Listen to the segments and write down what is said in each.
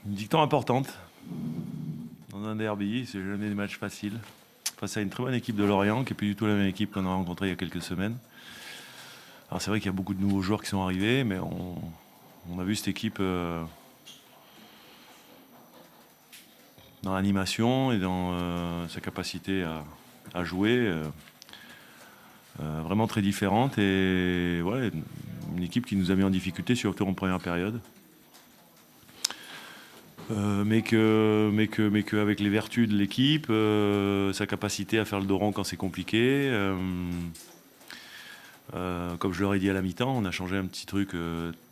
Une victoire importante dans un derby, c'est jamais des matchs faciles. Face à une très bonne équipe de Lorient, qui n'est plus du tout la même équipe qu'on a rencontrée il y a quelques semaines. Alors c'est vrai qu'il y a beaucoup de nouveaux joueurs qui sont arrivés, mais on a vu cette équipe dans l'animation et dans sa capacité à jouer vraiment très différente. Et ouais, une équipe qui nous a mis en difficulté, surtout en première période. Mais avec les vertus de l'équipe, sa capacité à faire le dos rond quand c'est compliqué. Comme je leur ai dit à la mi-temps, on a changé un petit truc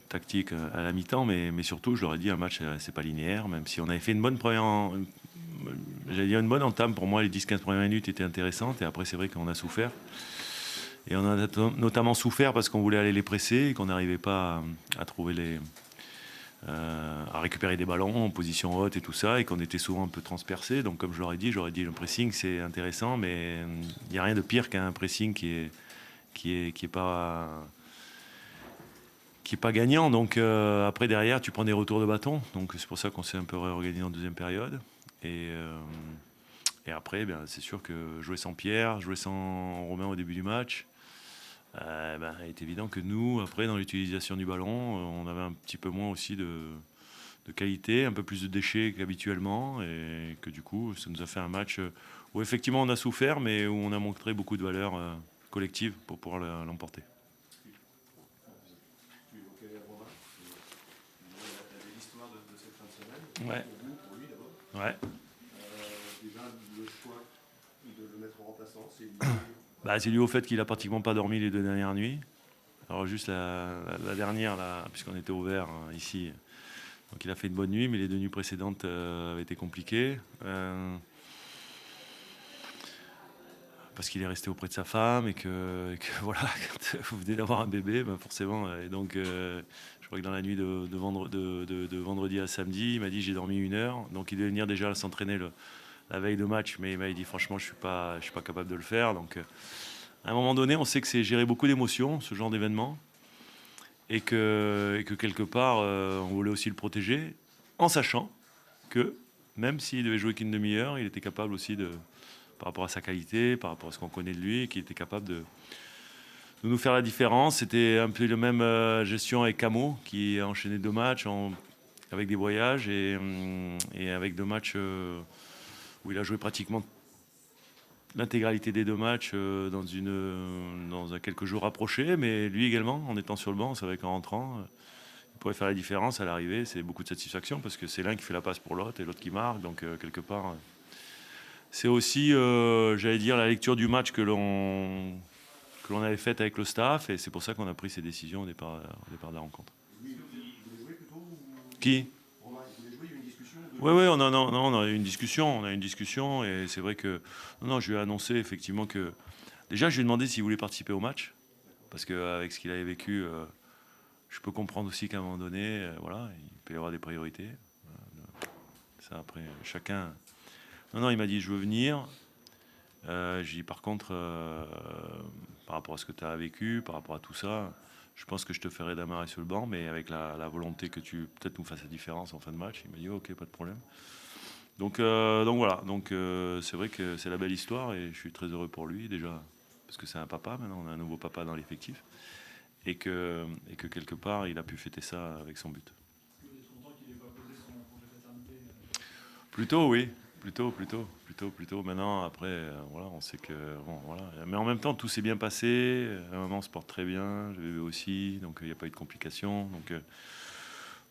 tactique à la mi-temps, mais surtout, je leur ai dit, un match, c'est pas linéaire, même si on avait fait une bonne j'allais dire une bonne entame. Pour moi, les 10-15 premières minutes étaient intéressantes, et après, c'est vrai qu'on a souffert. Et on a notamment souffert parce qu'on voulait aller les presser et qu'on n'arrivait pas à trouver à récupérer des ballons en position haute et tout ça, et qu'on était souvent un peu transpercés. Donc comme j'aurais dit, le pressing c'est intéressant, mais il n'y a rien de pire qu'un pressing qui est pas gagnant. Donc après derrière tu prends des retours de bâton. Donc c'est pour ça qu'on s'est un peu réorganisé en deuxième période. Et après c'est sûr que jouer sans Pierre, jouer sans Romain au début du match, il est évident que nous, après, dans l'utilisation du ballon, on avait un petit peu moins aussi de qualité, un peu plus de déchets qu'habituellement, et que du coup, ça nous a fait un match où effectivement on a souffert, mais où on a montré beaucoup de valeur collective pour pouvoir l'emporter. L'histoire de cette fin de semaine, Ouais. pour vous, pour lui d'abord. Ouais. Déjà, le choix de le mettre en remplaçant, c'est C'est dû au fait qu'il a pratiquement pas dormi les 2 dernières nuits. Alors juste la dernière, là, puisqu'on était au vert ici, donc il a fait une bonne nuit, mais les 2 nuits précédentes avaient été compliquées. Parce qu'il est resté auprès de sa femme et que voilà, quand vous venez d'avoir un bébé, forcément. Et donc, je crois que dans la nuit de vendredi à samedi, il m'a dit j'ai dormi 1 heure. Donc, il devait venir déjà s'entraîner la veille de match, mais il m'a dit franchement, je suis pas capable de le faire. Donc, à un moment donné, on sait que c'est gérer beaucoup d'émotions, ce genre d'événement, et que quelque part, on voulait aussi le protéger, en sachant que même s'il devait jouer qu'une demi-heure, il était capable aussi par rapport à sa qualité, par rapport à ce qu'on connaît de lui, qui était capable de nous faire la différence. C'était un peu la même gestion avec Camo, qui a enchaîné 2 matchs avec des voyages et avec 2 matchs où il a joué pratiquement l'intégralité des 2 matchs dans quelques jours rapprochés, mais lui également, en étant sur le banc, c'est vrai qu'en rentrant, il pourrait faire la différence à l'arrivée. C'est beaucoup de satisfaction parce que c'est l'un qui fait la passe pour l'autre et l'autre qui marque, donc quelque part... c'est aussi, j'allais dire, la lecture du match que l'on avait faite avec le staff, et c'est pour ça qu'on a pris ces décisions au départ de la rencontre. lui, il voulait jouer plutôt ou... Qui? Romain, il voulait jouer, il y a eu une discussion Oui, on a eu une discussion, et c'est vrai que non, je lui ai annoncé effectivement que déjà je lui ai demandé s'il voulait participer au match, parce qu'avec ce qu'il avait vécu, je peux comprendre aussi qu'à un moment donné, voilà, il peut y avoir des priorités. Ça après chacun. Non, il m'a dit je veux venir. J'ai dit par contre, par rapport à ce que tu as vécu, par rapport à tout ça, je pense que je te ferai démarrer sur le banc, mais avec la volonté que tu peut-être nous fasses la différence en fin de match. Il m'a dit ok, pas de problème. Donc voilà, c'est vrai que c'est la belle histoire et je suis très heureux pour lui déjà, parce que c'est un papa maintenant, on a un nouveau papa dans l'effectif, et que quelque part il a pu fêter ça avec son but. Vous êtes content qu'il n'ait pas posé son congé paternité Plutôt, oui. Plutôt. Maintenant, après, voilà, on sait que... Bon, voilà. Mais en même temps, tout s'est bien passé. La maman se porte très bien, le bébé aussi. Donc, il n'y a pas eu de complications.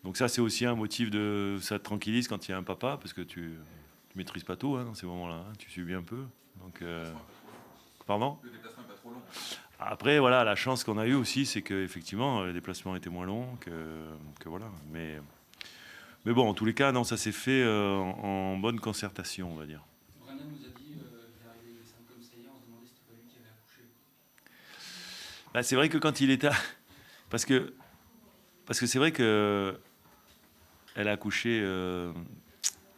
Donc ça, c'est aussi un motif de... Ça te tranquillise quand il y a un papa, parce que tu ne maîtrises pas tout dans ces moments-là. Tu subis un peu. Donc, pardon ? Le déplacement n'est pas trop long. Après, voilà, la chance qu'on a eue aussi, c'est qu'effectivement, les déplacements étaient moins longs que voilà. Mais bon, en tous les cas, non, ça s'est fait en bonne concertation, on va dire. Brian nous a dit qu'il est arrivé, il est simple comme ça hier, on se demandait si c'était pas lui qui avait accouché. C'est vrai que quand il était... Parce que c'est vrai que elle a accouché...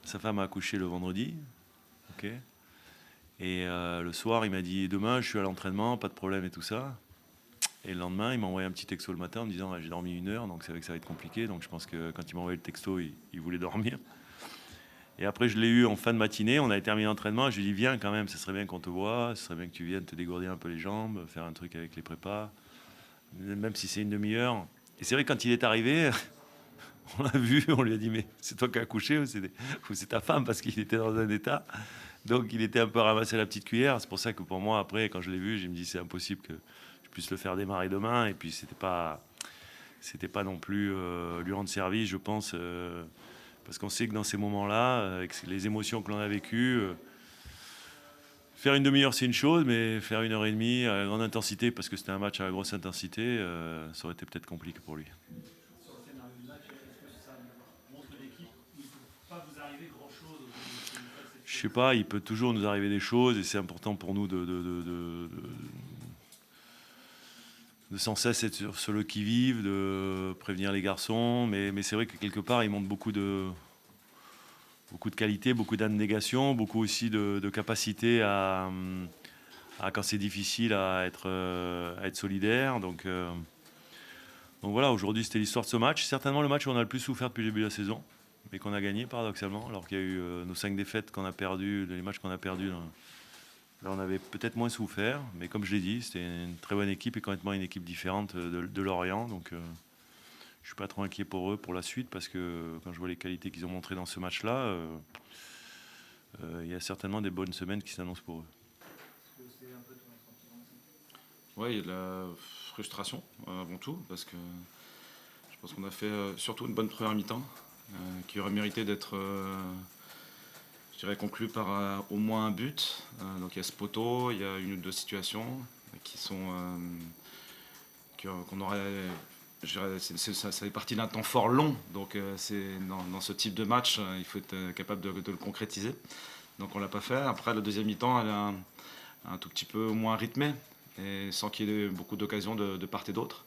sa femme a accouché le vendredi. Ok. Et le soir, il m'a dit, demain, je suis à l'entraînement, pas de problème et tout ça. Et le lendemain, il m'a envoyé un petit texto le matin en me disant j'ai dormi 1 heure, donc c'est vrai que ça va être compliqué. Donc je pense que quand il m'a envoyé le texto, il voulait dormir. Et après, je l'ai eu en fin de matinée, on avait terminé l'entraînement. Je lui ai dit viens quand même, ce serait bien qu'on te voit, ce serait bien que tu viennes te dégourdir un peu les jambes, faire un truc avec les prépas, même si c'est une demi-heure. Et c'est vrai que quand il est arrivé, on l'a vu, on lui a dit mais c'est toi qui as accouché ou c'est ta femme, parce qu'il était dans un état. Donc il était un peu ramassé à la petite cuillère. C'est pour ça que pour moi, après, quand je l'ai vu, je me dis c'est impossible que je puisse le faire démarrer demain. Et puis c'était pas non plus lui rendre service, je pense, parce qu'on sait que dans ces moments-là, avec les émotions que l'on a vécues, faire une demi-heure c'est une chose, mais faire 1 heure et demie à grande intensité, parce que c'était un match à grosse intensité, ça aurait été peut-être compliqué pour lui. Sur le scénario du match, est-ce que ça montre l'équipe où il ne peut pas vous arriver grand-chose Je sais pas, il peut toujours nous arriver des choses et c'est important pour nous de sans cesse être sur le qui-vive, de prévenir les garçons. Mais c'est vrai que quelque part, il montre beaucoup de qualité, beaucoup d'abnégation, beaucoup aussi de capacité à, quand c'est difficile, à être solidaire. Donc voilà, aujourd'hui, c'était l'histoire de ce match. Certainement le match où on a le plus souffert depuis le début de la saison, mais qu'on a gagné paradoxalement, alors qu'il y a eu nos 5 défaites qu'on a perdues, les matchs qu'on a perdus. Là, on avait peut-être moins souffert, mais comme je l'ai dit, c'était une très bonne équipe et complètement une équipe différente de Lorient. Donc, je ne suis pas trop inquiet pour eux pour la suite, parce que quand je vois les qualités qu'ils ont montrées dans ce match-là, il y a certainement des bonnes semaines qui s'annoncent pour eux. Est-ce que c'est un peu ton sentiment aussi? Oui, il y a de la frustration avant tout, parce que je pense qu'on a fait surtout une bonne première mi-temps, qui aurait mérité d'être, je dirais, conclue par au moins un but. Donc il y a ce poteau, il y a une ou deux situations qui sont qu'on aurait. Ça fait partie d'un temps fort long, donc c'est dans ce type de match, il faut être capable de le concrétiser. Donc on l'a pas fait. Après, le deuxième mi-temps, elle est un tout petit peu moins rythmée, et sans qu'il y ait beaucoup d'occasions de part et d'autre.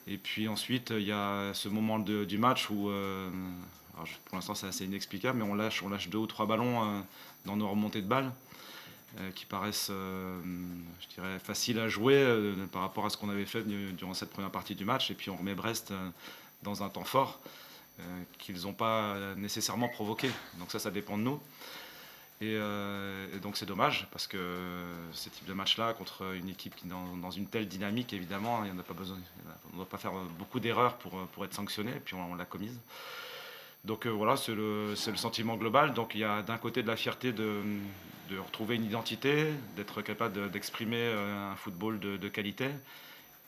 Et puis ensuite, il y a ce moment du match où, alors pour l'instant c'est assez inexplicable, mais on lâche 2 ou 3 ballons dans nos remontées de balles, qui paraissent, je dirais, faciles à jouer par rapport à ce qu'on avait fait durant cette première partie du match. Et puis on remet Brest dans un temps fort qu'ils n'ont pas nécessairement provoqué. Donc ça dépend de nous. Et donc c'est dommage, parce que ce type de match-là, contre une équipe qui est dans une telle dynamique, évidemment, il n'y en a pas besoin, on ne doit pas faire beaucoup d'erreurs pour être sanctionné, et puis on l'a commise. Donc voilà, c'est le sentiment global. Donc il y a d'un côté de la fierté de retrouver une identité, d'être capable d'exprimer un football de qualité,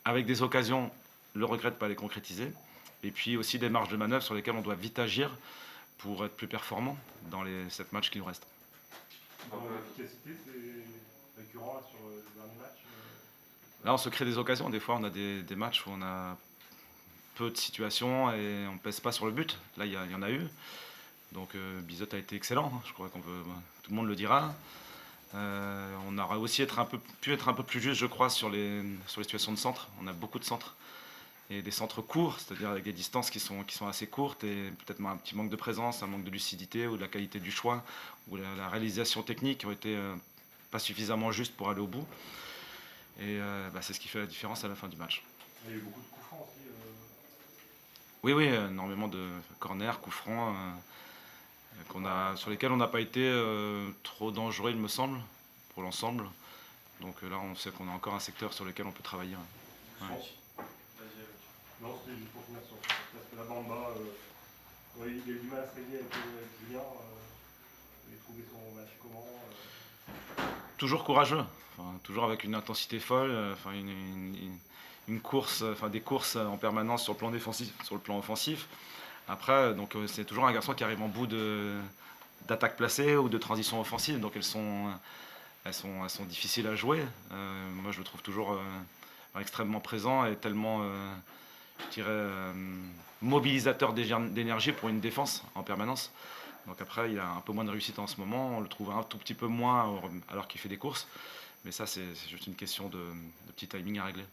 avec des occasions, le regret de ne pas les concrétiser, et puis aussi des marges de manœuvre sur lesquelles on doit vite agir pour être plus performant dans les 7 matchs qui nous restent. Dans l'efficacité, c'est récurrent là, sur le dernier match. Là, on se crée des occasions. Des fois, on a des matchs où on a peu de situations et on ne pèse pas sur le but. Là, il y en a eu. Donc, Bizot a été excellent. Je crois tout le monde le dira. On aurait aussi pu être un peu plus juste, je crois, sur les situations de centre. On a beaucoup de centres. Et des centres courts, c'est-à-dire avec des distances qui sont assez courtes, et peut-être un petit manque de présence, un manque de lucidité ou de la qualité du choix, ou la réalisation technique qui ont été pas suffisamment juste pour aller au bout. Et c'est ce qui fait la différence à la fin du match. Il y a eu beaucoup de coups francs aussi. Oui, énormément de corners, coups francs, sur lesquels on n'a pas été trop dangereux, il me semble, pour l'ensemble. Donc là, on sait qu'on a encore un secteur sur lequel on peut travailler. Ouais. Non, c'était juste pour finir sur parce que la Bamba, il a eu du mal à se régler avec Julien. Il a trouvé son match comment Toujours courageux, toujours avec une intensité folle, une course, des courses en permanence sur le plan défensif, sur le plan offensif. Après, donc c'est toujours un garçon qui arrive en bout d'attaque placée ou de transition offensive, donc elles sont difficiles à jouer. Moi, je le trouve toujours extrêmement présent et tellement, je dirais, mobilisateur d'énergie pour une défense en permanence. Donc après, il a un peu moins de réussite en ce moment, on le trouve un tout petit peu moins alors qu'il fait des courses, mais ça c'est juste une question de petit timing à régler.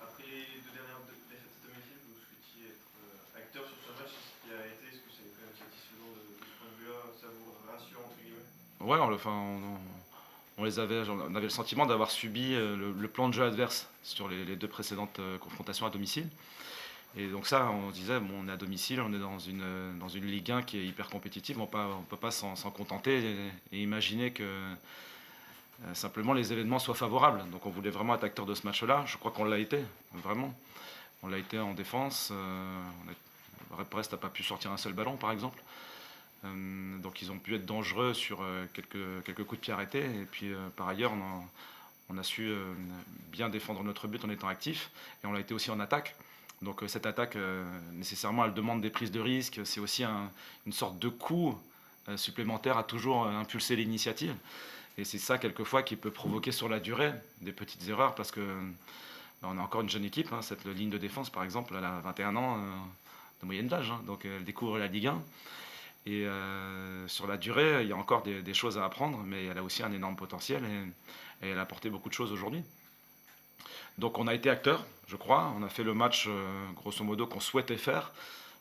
Après les 2 dernières défaites à domicile, vous souhaitiez être acteur sur ce match, ce qui a été, est-ce que c'est quand même satisfaisant de ce point de vue-là, ça vous rassure entre guillemets? Ouais, on avait le sentiment d'avoir subi le plan de jeu adverse sur les deux précédentes confrontations à domicile. Et donc ça, on se disait, bon, on est à domicile, on est dans une Ligue 1 qui est hyper compétitive, on ne peut pas s'en contenter et imaginer que simplement les événements soient favorables. Donc on voulait vraiment être acteur de ce match-là. Je crois qu'on l'a été, vraiment. On l'a été en défense. Brest n'a pas pu sortir un seul ballon, par exemple. Donc ils ont pu être dangereux sur quelques coups de pied arrêtés. Et puis par ailleurs, on a su bien défendre notre but en étant actif. Et on l'a été aussi en attaque. Donc cette attaque, nécessairement, elle demande des prises de risques. C'est aussi une sorte de coup supplémentaire à toujours impulser l'initiative. Et c'est ça, quelquefois, qui peut provoquer sur la durée des petites erreurs. Parce que on a encore une jeune équipe. Cette ligne de défense, par exemple, elle a 21 ans de moyenne d'âge. Donc elle découvre la Ligue 1. Et sur la durée, il y a encore des choses à apprendre. Mais elle a aussi un énorme potentiel. Et elle a apporté beaucoup de choses aujourd'hui. Donc on a été acteurs, je crois. On a fait le match, grosso modo, qu'on souhaitait faire.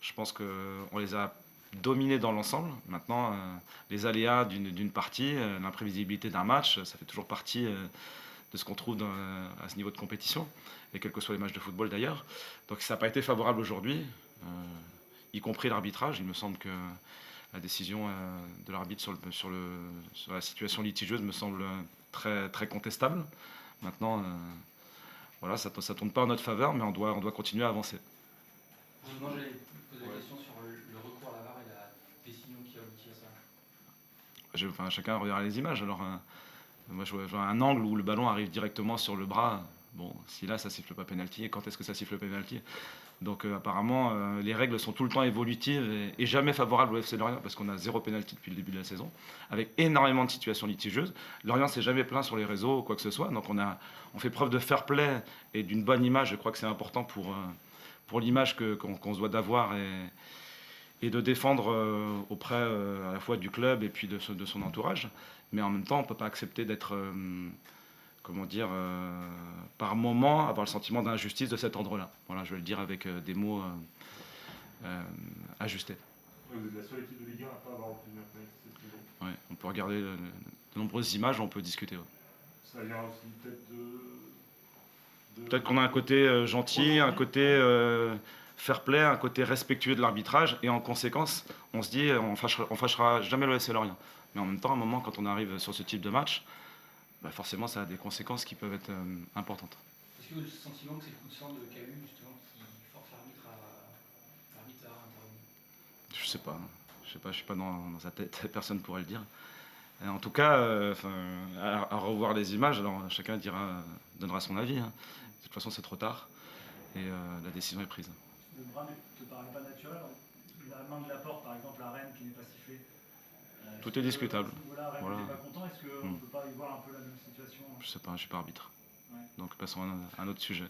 Je pense qu'on les a dominés dans l'ensemble. Maintenant, les aléas d'une partie, l'imprévisibilité d'un match, ça fait toujours partie de ce qu'on trouve à ce niveau de compétition, et quels que soient les matchs de football d'ailleurs. Donc ça n'a pas été favorable aujourd'hui, y compris l'arbitrage. Il me semble que la décision de l'arbitre sur la situation litigieuse me semble très, très contestable. Maintenant... Voilà, ça ne tourne pas en notre faveur, mais on doit continuer à avancer. Justement, j'allais poser la question sur le recours à la VAR et la décision qui aboutit à ça. Chacun regarde les images. Alors, moi, je vois un angle où le ballon arrive directement sur le bras. Bon, si là, ça siffle pas pénalty, et quand est-ce que ça siffle pénalty? Donc, apparemment, les règles sont tout le temps évolutives et jamais favorables au FC Lorient, parce qu'on a 0 pénalty depuis le début de la saison, avec énormément de situations litigieuses. Lorient s'est jamais plaint sur les réseaux ou quoi que ce soit. Donc, on fait preuve de fair play et d'une bonne image. Je crois que c'est important pour l'image qu'on se doit d'avoir et de défendre auprès à la fois du club et puis de son entourage. Mais en même temps, on ne peut pas accepter d'être... par moment, avoir le sentiment d'injustice de cet ordre-là. Voilà, je vais le dire avec des mots ajustés. Vous êtes la seule équipe de Ligue 1 à ne pas avoir obtenu un penalty cette saison. Ouais, on peut regarder de nombreuses images, on peut discuter. Ouais. Ça vient aussi peut-être Peut-être qu'on a un côté gentil, un côté fair play, un côté respectueux de l'arbitrage, et en conséquence, on se dit on fâchera jamais le FC Lorient. Mais en même temps, à un moment, quand on arrive sur ce type de match, bah forcément, ça a des conséquences qui peuvent être importantes. Est-ce que vous avez le sentiment que c'est le coup de sang de Camus, justement, qui force l'arbitre à intervenir? Je sais pas, je suis pas dans sa tête, personne ne pourrait le dire. Et en tout cas, à revoir les images, alors chacun donnera son avis. Hein. De toute façon, c'est trop tard et la décision est prise. Le bras ne te paraît pas naturel. La main de Laporte, par exemple, à Rennes qui n'est pas sifflée. Tout est discutable. Voilà, Rennes Voilà. n'est pas content. Est-ce qu'on ne peut pas y voir un peu la même situation? Je sais pas, je suis pas arbitre. Ouais. Donc passons à un autre sujet.